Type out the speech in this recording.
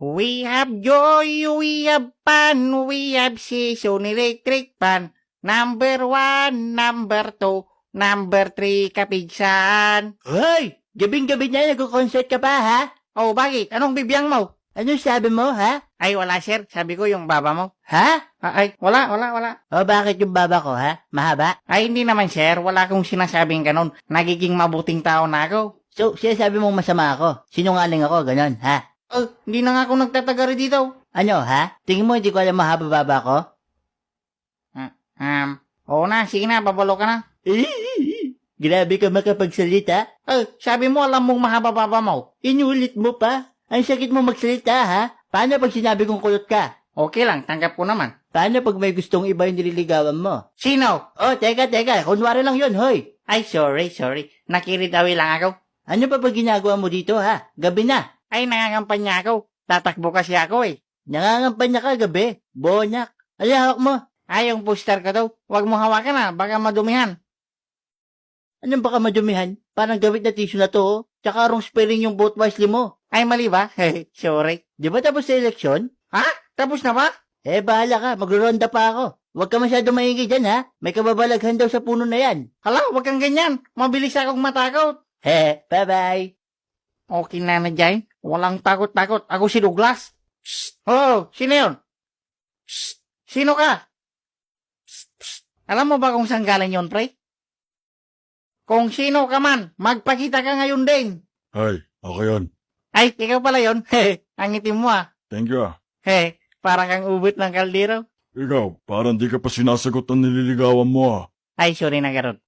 We have joy, we have fun, we have season electric pan. Number 1, number 2, number 3, kapigsan. Hoy! Gabing-gabi na nagko-concert ka pa, ha? Oh, bakit? Anong bibiyang mo? Anong sabi mo, ha? Ay, wala, sir. Sabi ko yung baba mo. Ha? Ay, wala. O bakit yung baba ko, ha? Mahaba? Ay, hindi naman, sir. Wala akong sinasabing ganun. Nagiging mabuting tao na ako. So, sinasabi mong masama ako. Sinungaling ako, ganon, ha? Oh, hindi na nga ako nagtatagari dito. Ano, ha? Tingin mo hindi ko alam mahaba baba ko? Oo na. Sige na, babalo ka na. Grabe ka makapagsalita. Sabi mo, alam mong mahaba baba mo. Inulit mo pa. Ang sakit mo magsalita, ha? Paano pag sinabi kong kulot ka? Okay lang, tanggap ko naman. Paano pag may gustong iba yung nililigawan mo? Sino? Oh, teka. Kunwari lang yun, hoy. Ay, sorry. Nakiritawi lang ako. Ano pa ba ginagawa mo dito, ha? Gabi na. Ay, nangangampanya ako. Tatakbo kasi ako eh. Nangangampanya ka gabi. Bonyak. Ay, hawak mo. Ay, yung poster ko daw. Huwag mo hawakan na, baka madumihan. Anong baka madumihan? Parang gamit na tissue na to, oh. Tsaka wrong spelling yung vote wisely mo. Ay, mali ba? Sorry. Di ba tapos sa eleksyon? Ha? Tapos na ba? Bahala ka. Magro-ronda pa ako. Huwag ka masyado maingay dyan, ha? May kababalaghan daw sa puno na yan. Hala, huwag kang ganyan. Mabilis akong matakot. Bye-bye. Okay na Jay. Walang takot-takot. Ako si Douglas. Psst. Oh, sino yun? Psst. Sino ka? Psst. Alam mo ba kung saan galing yun, pre? Kung sino ka man, magpakita ka ngayon din. Ay, ako yun. Ay, ikaw pala yun. Ang itim mo ah. Thank you ah. Parang kang ubit ng kaldero. Ikaw, parang di ka pa sinasagot ang nililigawan mo ah. Ay, sorry na garot.